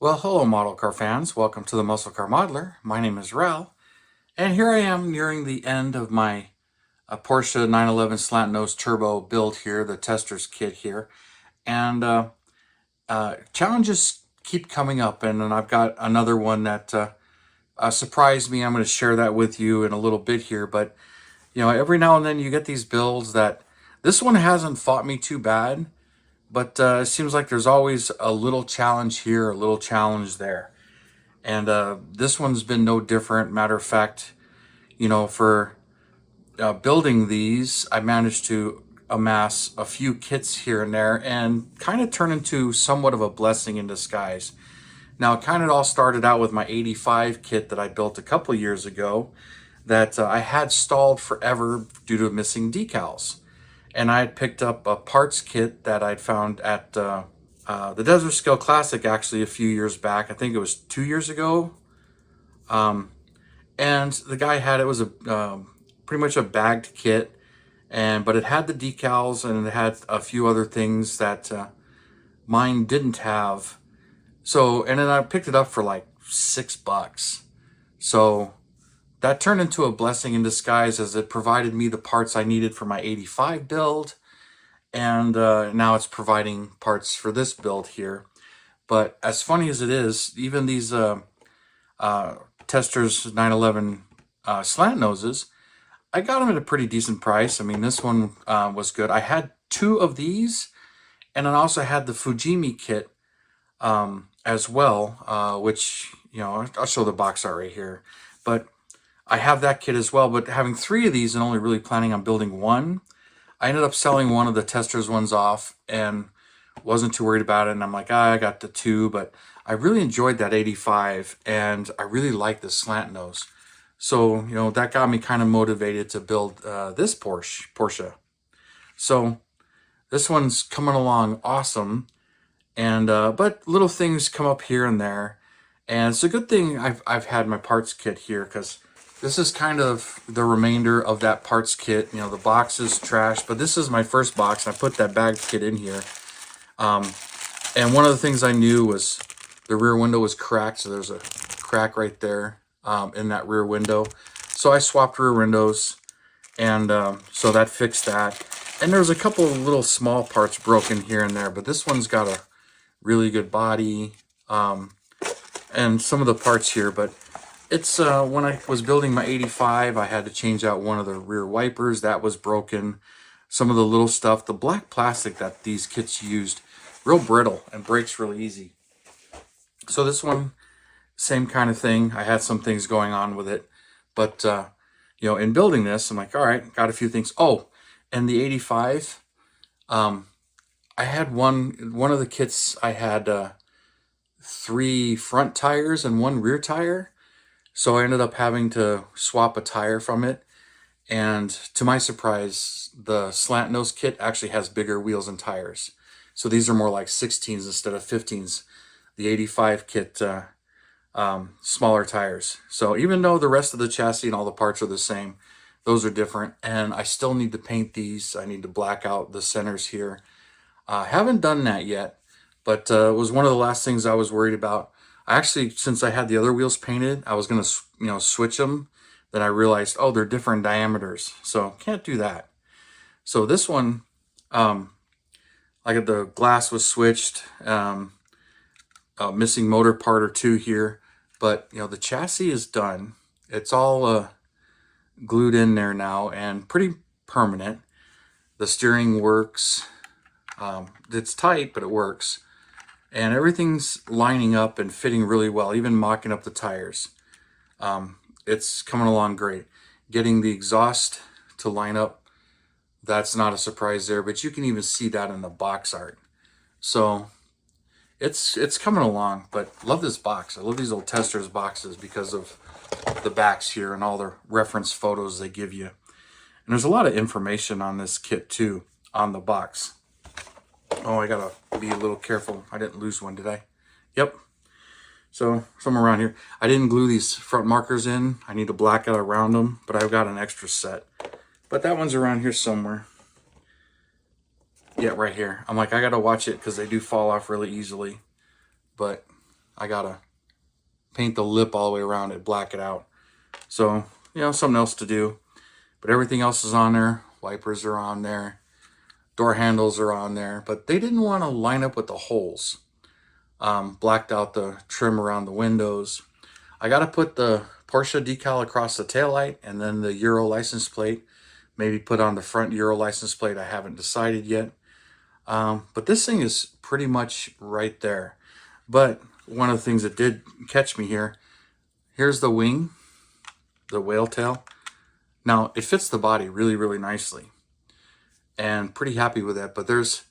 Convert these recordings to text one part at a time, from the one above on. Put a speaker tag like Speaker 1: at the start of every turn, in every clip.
Speaker 1: Well, hello, model car fans. Welcome to the Muscle Car Modeler. My name is Ral, and here I am nearing the end of my Porsche 911 Slant Nose Turbo build here, the Testor's kit here. And challenges keep coming up, and I've got another one that surprised me. I'm going to share that with you in a little bit here. But, every now and then you get these builds that this one hasn't fought me too bad. But it seems like there's always a little challenge here, a little challenge there. And this one's been no different. Matter of fact, for building these, I managed to amass a few kits here and there and kind of turn into somewhat of a blessing in disguise. Now, it kind of all started out with my 85 kit that I built a couple years ago that I had stalled forever due to missing decals. And I had picked up a parts kit that I'd found at the Desert Scale Classic actually a few years back. I think it was 2 years ago. And the guy had, it was a pretty much a bagged kit, but it had the decals and it had a few other things that mine didn't have. So, and then I picked it up for like $6. So that turned into a blessing in disguise as it provided me the parts I needed for my 85 build. And now it's providing parts for this build here. But as funny as it is, even these Testor's 911 slant noses, I got them at a pretty decent price. I mean, this one was good. I had two of these, and I also had the Fujimi kit as well, which, I'll show the box art right here. But I have that kit as well, but having three of these and only really planning on building one, I ended up selling one of the Testor's ones off and wasn't too worried about it. And I'm like, I got the two, but I really enjoyed that 85 and I really like the slant nose. So, that got me kind of motivated to build this Porsche. So this one's coming along awesome. And, but little things come up here and there. And it's a good thing I've had my parts kit here because this is kind of the remainder of that parts kit. The box is trash, but this is my first box. I put that bagged kit in here. And one of the things I knew was the rear window was cracked. So there's a crack right there in that rear window. So I swapped rear windows and so that fixed that. And there's a couple of little small parts broken here and there, but this one's got a really good body and some of the parts here, but it's when I was building my 85, I had to change out one of the rear wipers. That was broken. Some of the little stuff, the black plastic that these kits used, real brittle and breaks really easy. So this one, same kind of thing. I had some things going on with it, but in building this, I'm like, all right, got a few things. Oh, and the 85, I had one of the kits. I had 3 front tires and 1 rear tire. So I ended up having to swap a tire from it. And to my surprise, the slant nose kit actually has bigger wheels and tires. So these are more like 16s instead of 15s. The 85 kit, smaller tires. So even though the rest of the chassis and all the parts are the same, those are different. And I still need to paint these. I need to black out the centers here. Haven't done that yet, but it was one of the last things I was worried about. Actually, since I had the other wheels painted, I was going to, switch them. Then I realized, oh, they're different diameters. So can't do that. So this one, like the glass was switched, missing motor part or two here. But, the chassis is done. It's all glued in there now and pretty permanent. The steering works. It's tight, but it works. And everything's lining up and fitting really well, even mocking up the tires. It's coming along great. Getting the exhaust to line up, that's not a surprise there, but you can even see that in the box art. So it's coming along, but love this box. I love these old Testor's boxes because of the backs here and all the reference photos they give you. And there's a lot of information on this kit too, on the box. Oh, I gotta be a little careful. I didn't lose one, did I? Yep. So somewhere around here. I didn't glue these front markers in. I need to black out around them, but I've got an extra set. But that one's around here somewhere. Yeah, right here. I'm like, I gotta watch it because they do fall off really easily. But I gotta paint the lip all the way around it, black it out. So, you know, something else to do. But everything else is on there. Wipers are on there. Door handles are on there. But they didn't want to line up with the holes. Blacked out the trim around the windows. I got to put the Porsche decal across the taillight and then the Euro license plate. Maybe put on the front Euro license plate. I haven't decided yet. But this thing is pretty much right there. But one of the things that did catch me here, here's the wing, the whale tail. Now, it fits the body really, really nicely. And pretty happy with that. But there's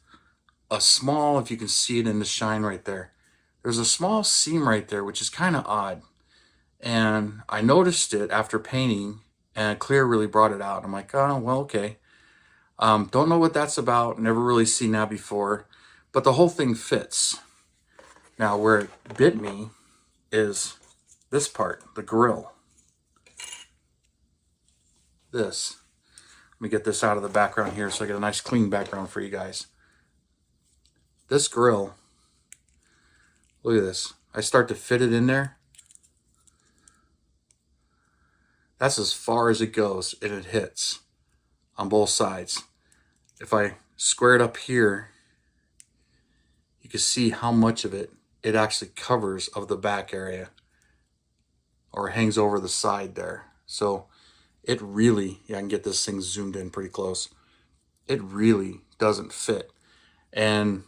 Speaker 1: a small, if you can see it in the shine right there, there's a small seam right there, which is kind of odd. And I noticed it after painting, and clear really brought it out. I'm like, oh, well, okay. Don't know what that's about. Never really seen that before. But the whole thing fits. Now, where it bit me is this part, the grill. This. Let me get this out of the background here so I get a nice clean background for you guys. This grill, look at this. I start to fit it in there. That's as far as it goes, and it hits on both sides. If I square it up here, you can see how much of it actually covers of the back area, or hangs over the side there. So it really, yeah, I can get this thing zoomed in pretty close. It really doesn't fit. And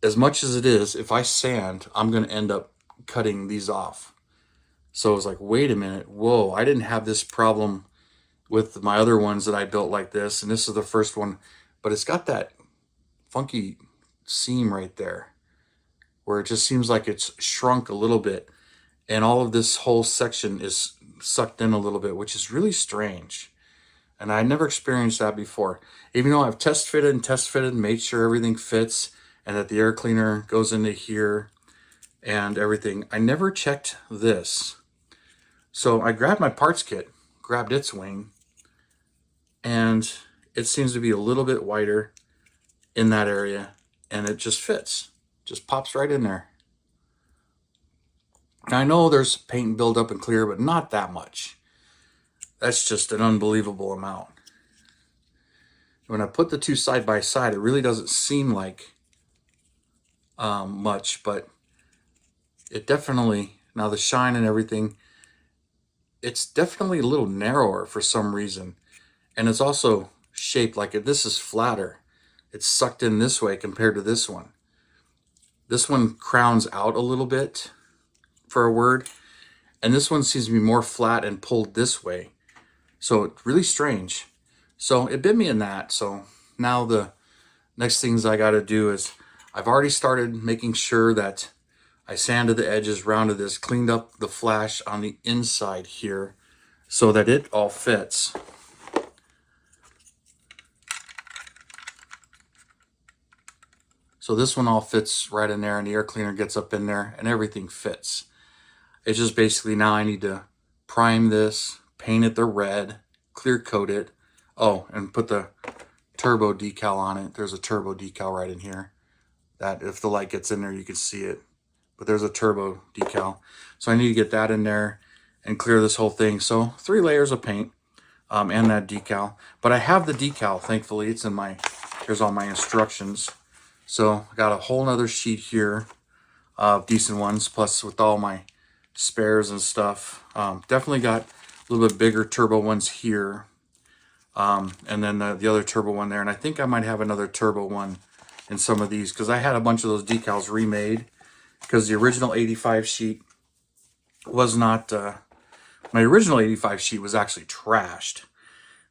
Speaker 1: as much as it is, if I sand, I'm going to end up cutting these off. So I was like, wait a minute, whoa, I didn't have this problem with my other ones that I built like this, and this is the first one, but it's got that funky seam right there where it just seems like it's shrunk a little bit, and all of this whole section is sucked in a little bit, which is really strange. And I never experienced that before. Even though I've test fitted, made sure everything fits and that the air cleaner goes into here and everything, I never checked this. So I grabbed my parts kit, grabbed its wing, and it seems to be a little bit wider in that area, and it just fits. Just pops right in there. Now, I know there's paint buildup and clear, but not that much. That's just an unbelievable amount. When I put the two side by side, it really doesn't seem like much, but it definitely, now the shine and everything, it's definitely a little narrower for some reason. And it's also shaped like it. This is flatter. It's sucked in this way compared to this one. This one crowns out a little bit for a word, and this one seems to be more flat and pulled this way. So it's really strange. So it bit me in that. So now the next things I got to do is I've already started making sure that I sanded the edges, rounded this, cleaned up the flash on the inside here so that it all fits. So this one all fits right in there, and the air cleaner gets up in there and everything fits. It's just basically now I need to prime this, paint it the red, clear coat it. Oh, and put the turbo decal on it. There's a turbo decal right in here. That if the light gets in there, you can see it. But there's a turbo decal. So I need to get that in there and clear this whole thing. So 3 layers of paint and that decal. But I have the decal, thankfully. It's in my, here's all my instructions. So I got a whole nother sheet here of decent ones, plus with all my spares and stuff. Definitely got a little bit bigger turbo ones here. And then the other turbo one there. And I think I might have another turbo one in some of these, because I had a bunch of those decals remade, because the original 85 sheet was not, my original 85 sheet was actually trashed.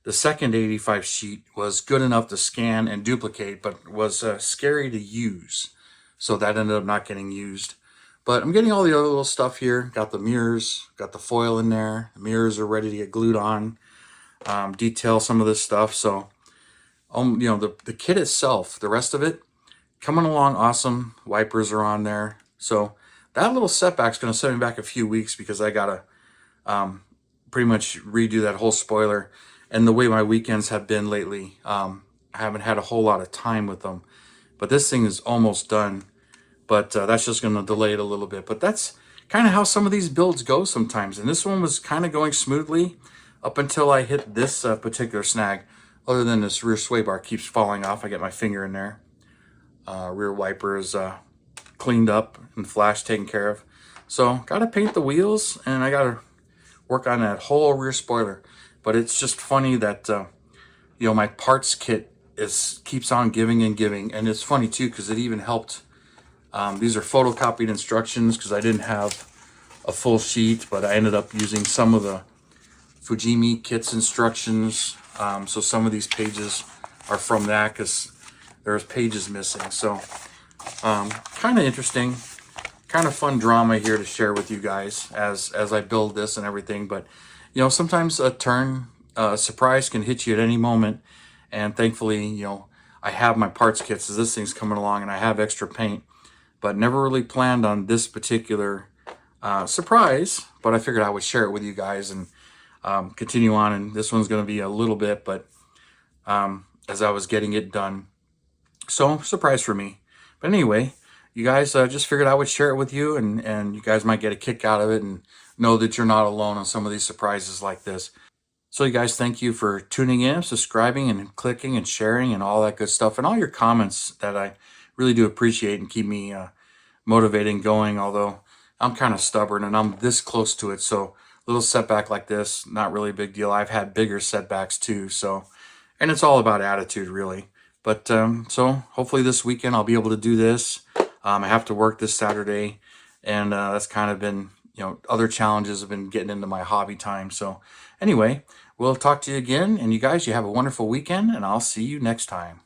Speaker 1: The second 85 sheet was good enough to scan and duplicate, but was scary to use. So that ended up not getting used. But I'm getting all the other little stuff here. Got the mirrors, got the foil in there. The mirrors are ready to get glued on. Detail some of this stuff. So, you know, the kit itself, the rest of it, coming along awesome. Wipers are on there. So that little setback's going to set me back a few weeks, because I got to pretty much redo that whole spoiler. And the way my weekends have been lately, I haven't had a whole lot of time with them. But this thing is almost done. but that's just going to delay it a little bit. But that's kind of how some of these builds go sometimes. And this one was kind of going smoothly up until I hit this particular snag. Other than this rear sway bar keeps falling off. I get my finger in there. Rear wiper is cleaned up and flash taken care of. So got to paint the wheels, and I got to work on that whole rear spoiler. But it's just funny that you know, my parts kit keeps on giving and giving. And it's funny too, because it even helped. These are photocopied instructions because I didn't have a full sheet, but I ended up using some of the Fujimi kit's instructions. So some of these pages are from that because there's pages missing. So kind of interesting, kind of fun drama here to share with you guys as I build this and everything. But you know, sometimes a surprise can hit you at any moment, and thankfully, you know, I have my parts kits as this thing's coming along, and I have extra paint, but never really planned on this particular surprise. But I figured I would share it with you guys and continue on. And this one's going to be a little bit, but as I was getting it done, so surprise for me. But anyway, you guys, just figured I would share it with you, and you guys might get a kick out of it and know that you're not alone on some of these surprises like this. So you guys, thank you for tuning in, subscribing, and clicking and sharing and all that good stuff, and all your comments that I really do appreciate and keep me motivated and going. Although I'm kind of stubborn and I'm this close to it, so a little setback like this, not really a big deal. I've had bigger setbacks too, so, and it's all about attitude really. But so hopefully this weekend I'll be able to do this. I have to work this Saturday, and that's kind of been, you know, other challenges have been getting into my hobby time. So anyway, we'll talk to you again, and you guys, you have a wonderful weekend, and I'll see you next time.